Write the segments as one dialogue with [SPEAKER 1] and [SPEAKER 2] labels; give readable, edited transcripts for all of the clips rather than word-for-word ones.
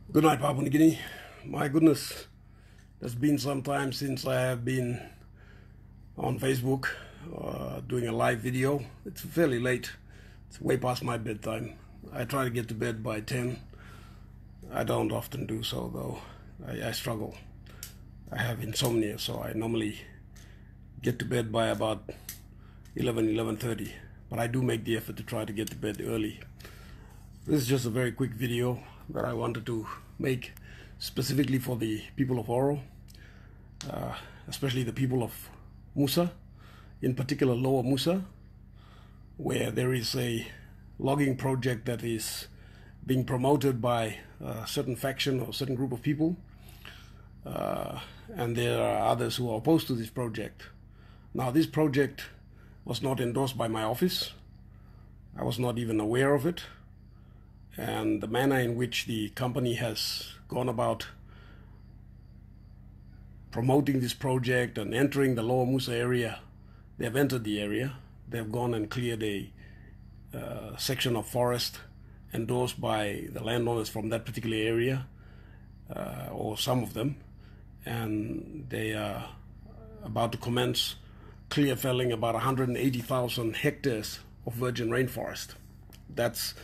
[SPEAKER 1] Good night, Papua New Guinea. My goodness, it's been some time since I have been on Facebook doing a live video. It's fairly late. It's way past my bedtime. I try to get to bed by 10. I don't often do so, though. I struggle. I have insomnia, so I normally get to bed by about 11:30. But I do make the effort to try to get to bed early. This is just a very quick video that I wanted to make specifically for the people of Oro, especially the people of Musa, in particular Lower Musa, where there is a logging project that is being promoted by a certain faction or a certain group of people, and there are others who are opposed to this project. Now, this project was not endorsed by my office. I was not even aware of it. And the manner in which the company has gone about promoting this project and entering the Lower Musa area, they have entered the area. They have gone and cleared a section of forest endorsed by the landowners from that particular area, or some of them, and they are about to commence clear felling about 180,000 hectares of virgin rainforest. That's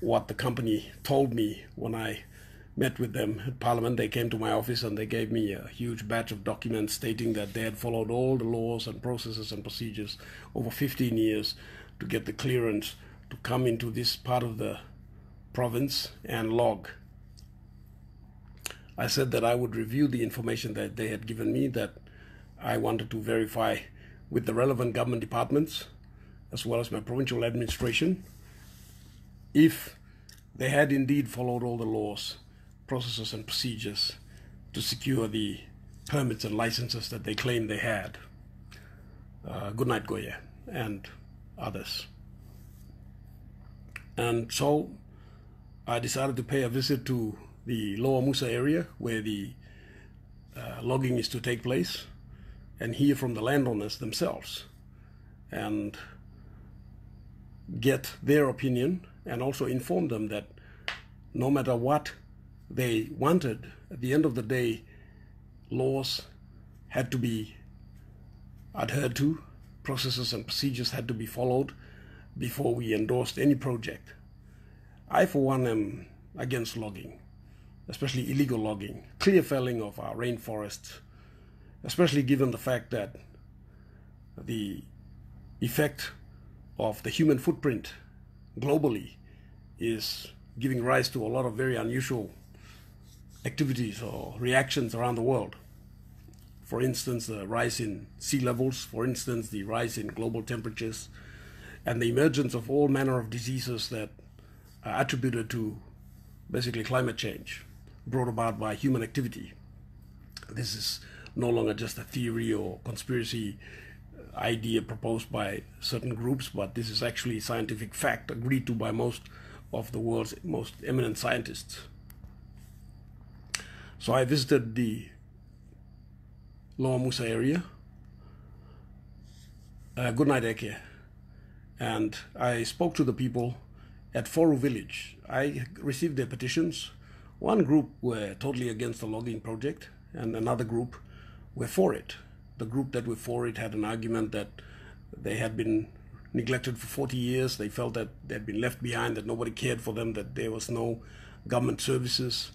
[SPEAKER 1] what the company told me when I met with them at Parliament. They came to my office and they gave me a huge batch of documents stating that they had followed all the laws and processes and procedures over 15 years to get the clearance to come into this part of the province and log. I said that I would review the information that they had given me, that I wanted to verify with the relevant government departments as well as my provincial administration if they had indeed followed all the laws, processes and procedures to secure the permits and licenses that they claimed they had. Good night, Goya, and others. And so I decided to pay a visit to the Lower Musa area where the logging is to take place and hear from the landowners themselves and get their opinion, and also inform them that no matter what they wanted, at the end of the day, laws had to be adhered to, processes and procedures had to be followed before we endorsed any project. I, for one, am against logging, especially illegal logging, clear felling of our rainforests, especially given the fact that the effect of the human footprint globally is giving rise to a lot of very unusual activities or reactions around the world. For instance, the rise in sea levels, for instance, the rise in global temperatures, and the emergence of all manner of diseases that are attributed to basically climate change brought about by human activity. This is no longer just a theory or conspiracy idea proposed by certain groups, but this is actually scientific fact agreed to by most of the world's most eminent scientists. So I visited the Lower Musa area. Good night, Eke. And I spoke to the people at Foru village. I received their petitions. One group were totally against the logging project and another group were for it. The group that were for it had an argument that they had been neglected for 40 years. They felt that they had been left behind, that nobody cared for them, that there was no government services,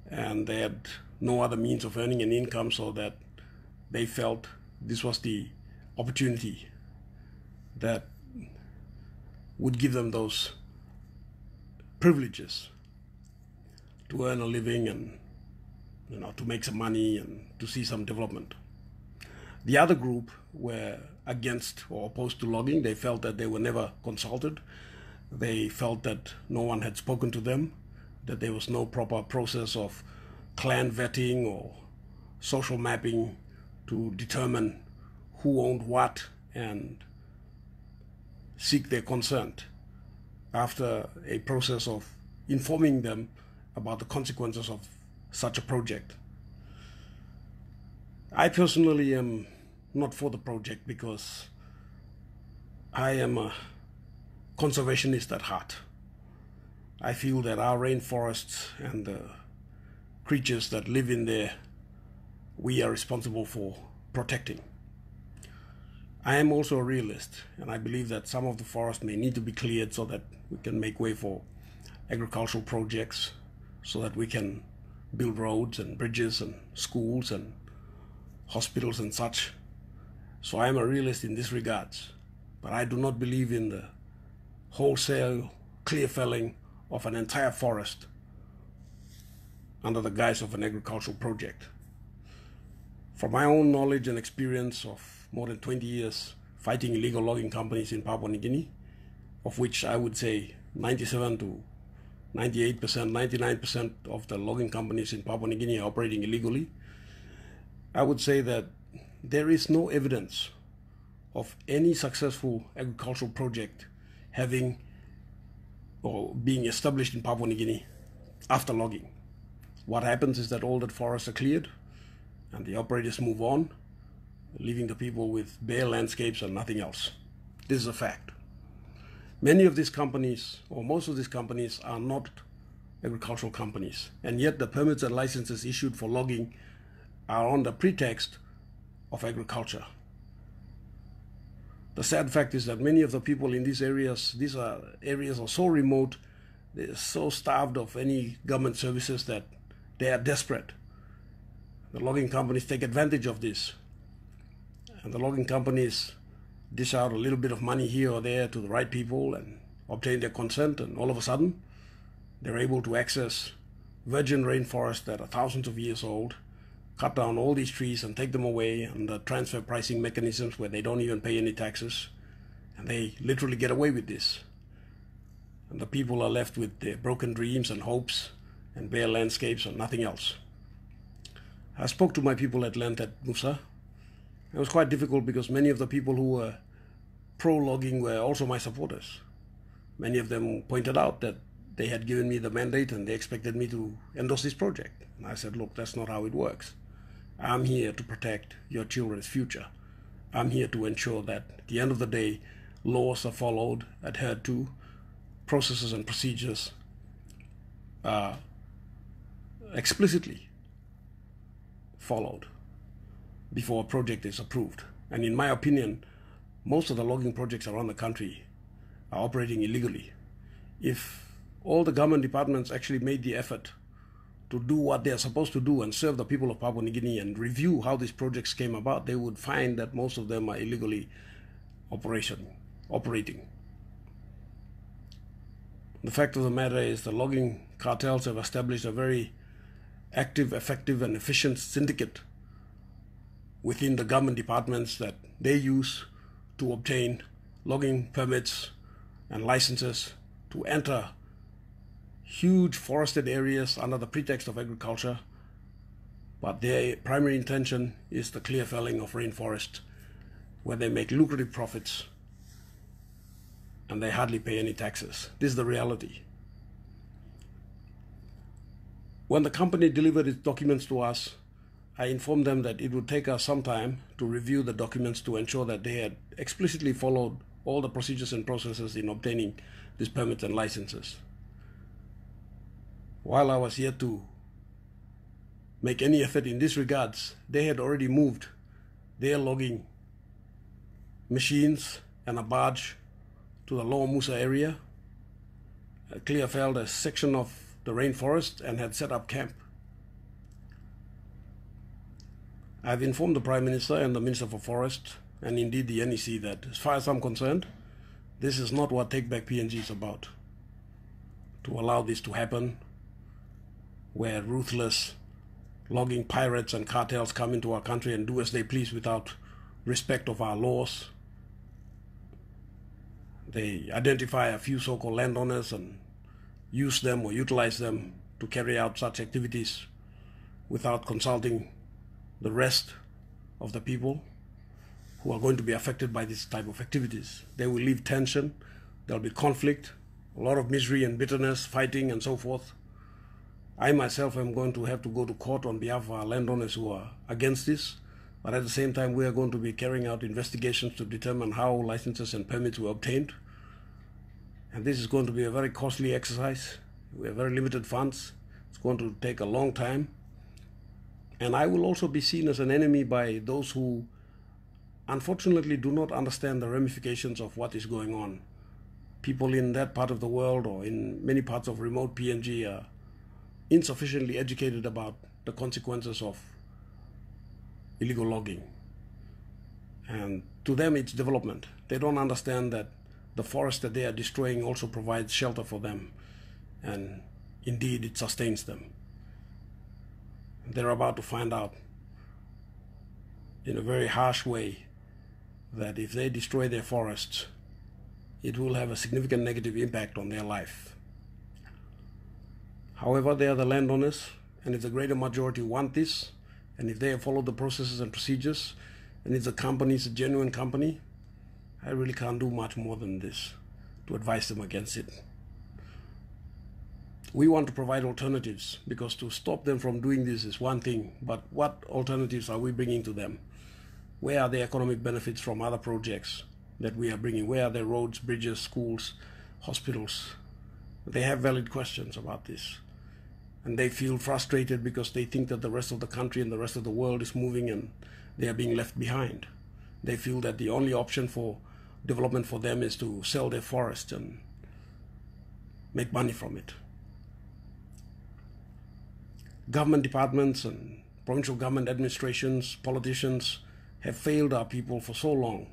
[SPEAKER 1] and they had no other means of earning an income, so that they felt this was the opportunity that would give them those privileges to earn a living and, to make some money and to see some development. The other group were against or opposed to logging. They felt that they were never consulted. They felt that no one had spoken to them, that there was no proper process of clan vetting or social mapping to determine who owned what and seek their consent after a process of informing them about the consequences of such a project. I personally am not for the project because I am a conservationist at heart. I feel that our rainforests and the creatures that live in there, we are responsible for protecting. I am also a realist, and I believe that some of the forest may need to be cleared so that we can make way for agricultural projects, so that we can build roads and bridges and schools and hospitals and such. So I am a realist in this regards, but I do not believe in the wholesale clear felling of an entire forest under the guise of an agricultural project. From my own knowledge and experience of more than 20 years fighting illegal logging companies in Papua New Guinea, of which I would say 97 to 98%, 99% of the logging companies in Papua New Guinea are operating illegally, I would say that there is no evidence of any successful agricultural project having or being established in Papua New Guinea after logging. What happens is that all that forests are cleared and the operators move on, leaving the people with bare landscapes and nothing else. This is a fact. Many of these companies, or most of these companies, are not agricultural companies, and yet the permits and licenses issued for logging are on the pretext of agriculture. The sad fact is that many of the people in these areas are so remote, they're so starved of any government services that they are desperate. The logging companies take advantage of this, and the logging companies dish out a little bit of money here or there to the right people and obtain their consent, and all of a sudden they're able to access virgin rainforests that are thousands of years old, cut down all these trees and take them away under transfer pricing mechanisms where they don't even pay any taxes, and they literally get away with this. And the people are left with their broken dreams and hopes and bare landscapes and nothing else. I spoke to my people at length at Musa. It was quite difficult because many of the people who were pro-logging were also my supporters. Many of them pointed out that they had given me the mandate and they expected me to endorse this project. And I said, look, that's not how it works. I'm here to protect your children's future. I'm here to ensure that at the end of the day, laws are followed, adhered to, processes and procedures are explicitly followed before a project is approved. And in my opinion, most of the logging projects around the country are operating illegally. If all the government departments actually made the effort to do what they are supposed to do and serve the people of Papua New Guinea and review how these projects came about, they would find that most of them are illegally operating. The fact of the matter is the logging cartels have established a very active, effective, and efficient syndicate within the government departments that they use to obtain logging permits and licenses to enter huge forested areas under the pretext of agriculture, but their primary intention is the clear felling of rainforest, where they make lucrative profits and they hardly pay any taxes. This is the reality. When the company delivered its documents to us, I informed them that it would take us some time to review the documents to ensure that they had explicitly followed all the procedures and processes in obtaining these permits and licenses. While I was yet to make any effort in this regards, they had already moved their logging machines and a barge to the Lower Musa area, clear-felled a section of the rainforest and had set up camp. I've informed the Prime Minister and the Minister for Forest, and indeed the NEC, that as far as I'm concerned, this is not what Take Back PNG is about. To allow this to happen, where ruthless logging pirates and cartels come into our country and do as they please without respect of our laws. They identify a few so-called landowners and use them or utilize them to carry out such activities without consulting the rest of the people who are going to be affected by this type of activities. They will leave tension, there'll be conflict, a lot of misery and bitterness, fighting and so forth. I myself am going to have to go to court on behalf of our landowners who are against this, but at the same time we are going to be carrying out investigations to determine how licenses and permits were obtained. And this is going to be a very costly exercise. We have very limited funds. It's going to take a long time. And I will also be seen as an enemy by those who unfortunately do not understand the ramifications of what is going on. People in that part of the world or in many parts of remote PNG are insufficiently educated about the consequences of illegal logging. And to them it's development. They don't understand that the forest that they are destroying also provides shelter for them, and indeed it sustains them. They're about to find out in a very harsh way that if they destroy their forests, it will have a significant negative impact on their life. However, they are the landowners, and if the greater majority want this, and if they have followed the processes and procedures, and if the company is a genuine company, I really can't do much more than this to advise them against it. We want to provide alternatives, because to stop them from doing this is one thing, but what alternatives are we bringing to them? Where are the economic benefits from other projects that we are bringing? Where are the roads, bridges, schools, hospitals? They have valid questions about this. And they feel frustrated because they think that the rest of the country and the rest of the world is moving and they are being left behind. They feel that the only option for development for them is to sell their forest and make money from it. Government departments and provincial government administrations, politicians have failed our people for so long,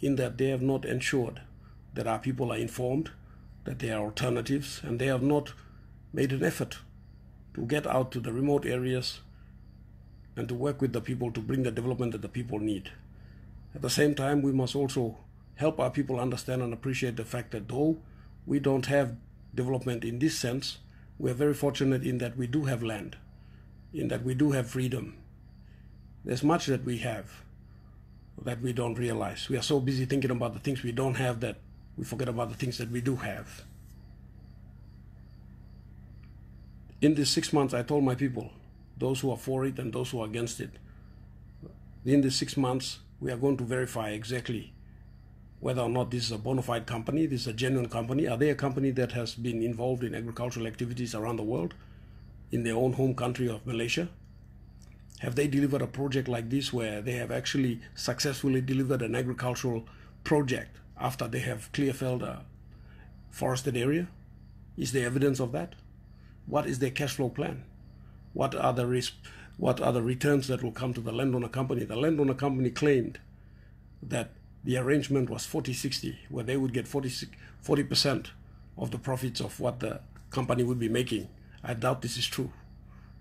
[SPEAKER 1] in that they have not ensured that our people are informed, that there are alternatives, and they have not made an effort to get out to the remote areas and to work with the people to bring the development that the people need. At the same time, we must also help our people understand and appreciate the fact that though we don't have development in this sense, we are very fortunate in that we do have land, in that we do have freedom. There's much that we have that we don't realize. We are so busy thinking about the things we don't have that we forget about the things that we do have. In these 6 months, I told my people, those who are for it and those who are against it, in these 6 months, we are going to verify exactly whether or not this is a bona fide company, this is a genuine company. Are they a company that has been involved in agricultural activities around the world, in their own home country of Malaysia? Have they delivered a project like this where they have actually successfully delivered an agricultural project after they have clear-felled a forested area? Is there evidence of that? What is their cash flow plan? What are the returns that will come to the landowner company? The landowner company claimed that the arrangement was 40-60, where they would get 40% of the profits of what the company would be making. I doubt this is true.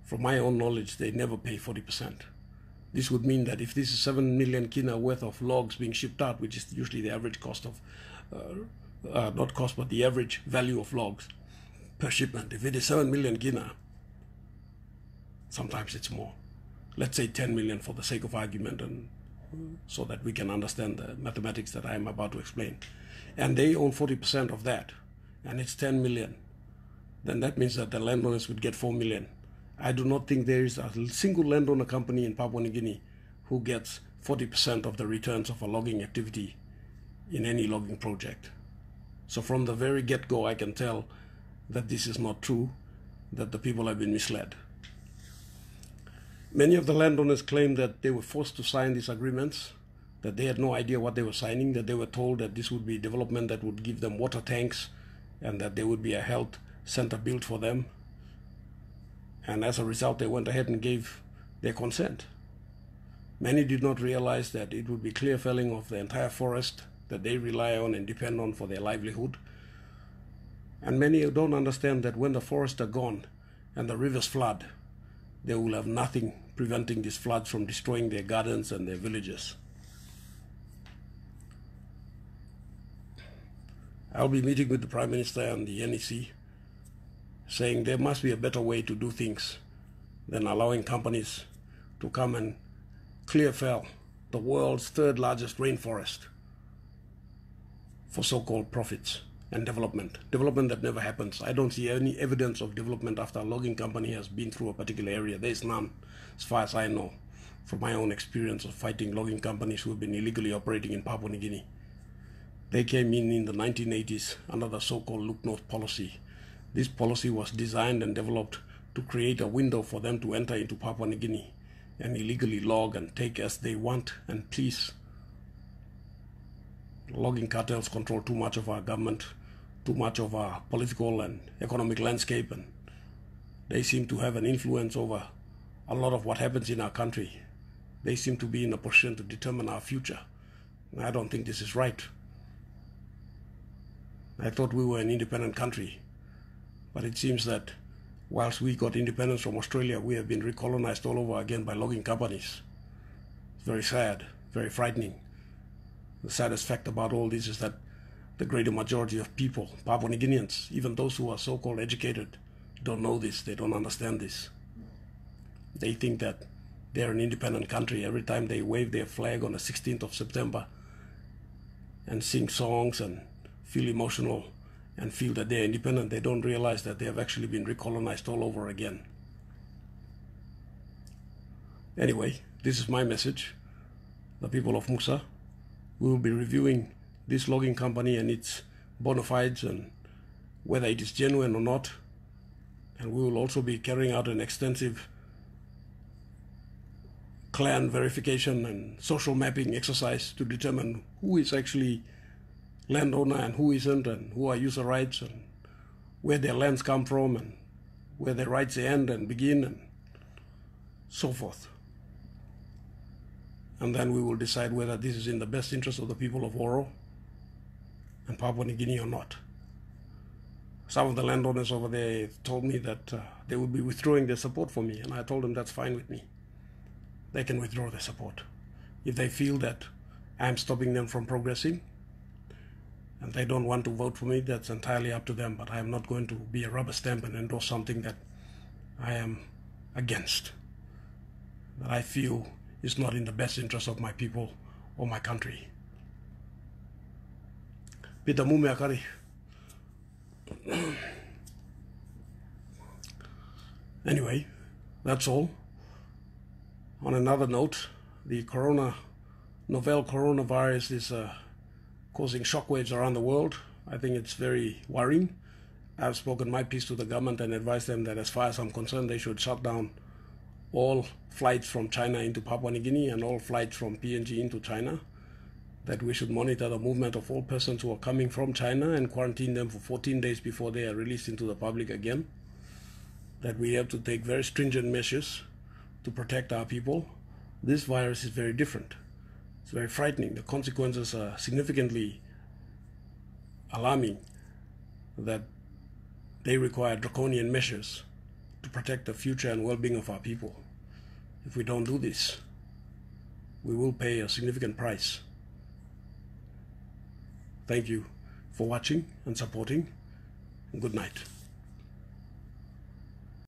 [SPEAKER 1] From my own knowledge, they never pay 40%. This would mean that if this is 7 million kina worth of logs being shipped out, which is usually the average cost of, not cost, but the average value of logs per shipment. If it is 7 million kina, sometimes it's more. Let's say 10 million for the sake of argument, and so that we can understand the mathematics that I am about to explain. And they own 40% of that, and it's 10 million. Then that means that the landowners would get 4 million. I do not think there is a single landowner company in Papua New Guinea who gets 40% of the returns of a logging activity in any logging project. So from the very get-go, I can tell that this is not true, that the people have been misled. Many of the landowners claim that they were forced to sign these agreements, that they had no idea what they were signing, that they were told that this would be development that would give them water tanks and that there would be a health center built for them. And as a result, they went ahead and gave their consent. Many did not realize that it would be clear felling of the entire forest that they rely on and depend on for their livelihood. And many don't understand that when the forests are gone and the rivers flood, they will have nothing preventing these floods from destroying their gardens and their villages. I'll be meeting with the Prime Minister and the NEC, saying there must be a better way to do things than allowing companies to come and clear fell the world's third largest rainforest for so-called profits and development that never happens. I don't see any evidence of development after a logging company has been through a particular area. There is none, as far as I know, from my own experience of fighting logging companies who have been illegally operating in Papua New Guinea. They came in the 1980s under the so-called look north policy, This policy was designed and developed to create a window for them to enter into Papua New Guinea and illegally log and take as they want and please. Logging cartels control too much of our government, too much of our political and economic landscape, and they seem to have an influence over a lot of what happens in our country. They seem to be in a position to determine our future. And I don't think this is right. I thought we were an independent country, but it seems that whilst we got independence from Australia, we have been recolonized all over again by logging companies. It's very sad, very frightening. The saddest fact about all this is that the greater majority of people, Papua New Guineans, even those who are so-called educated, don't know this, they don't understand this. They think that they're an independent country every time they wave their flag on the 16th of September and sing songs and feel emotional and feel that they're independent. They don't realize that they have actually been recolonized all over again. Anyway, this is my message. The people of Musa, we will be reviewing this logging company and its bona fides and whether it is genuine or not. And we will also be carrying out an extensive clan verification and social mapping exercise to determine who is actually landowner and who isn't, and who are user rights, and where their lands come from, and where their rights end and begin, and so forth. And then we will decide whether this is in the best interest of the people of Oro and Papua New Guinea or not. Some of the landowners over there told me that they would be withdrawing their support for me, and I told them that's fine with me. They can withdraw their support. If they feel that I'm stopping them from progressing and they don't want to vote for me, that's entirely up to them, but I am not going to be a rubber stamp and endorse something that I am against, that I feel is not in the best interest of my people or my country. Pita mume akari. Anyway, that's all. On another note, the novel coronavirus is causing shockwaves around the world. I think it's very worrying. I've spoken my piece to the government and advised them that as far as I'm concerned, they should shut down all flights from China into Papua New Guinea and all flights from PNG into China, that we should monitor the movement of all persons who are coming from China and quarantine them for 14 days before they are released into the public again, that we have to take very stringent measures to protect our people. This virus is very different. It's very frightening. The consequences are significantly alarming, that they require draconian measures to protect the future and well-being of our people. If we don't do this, we will pay a significant price. Thank you for watching and supporting, and good night.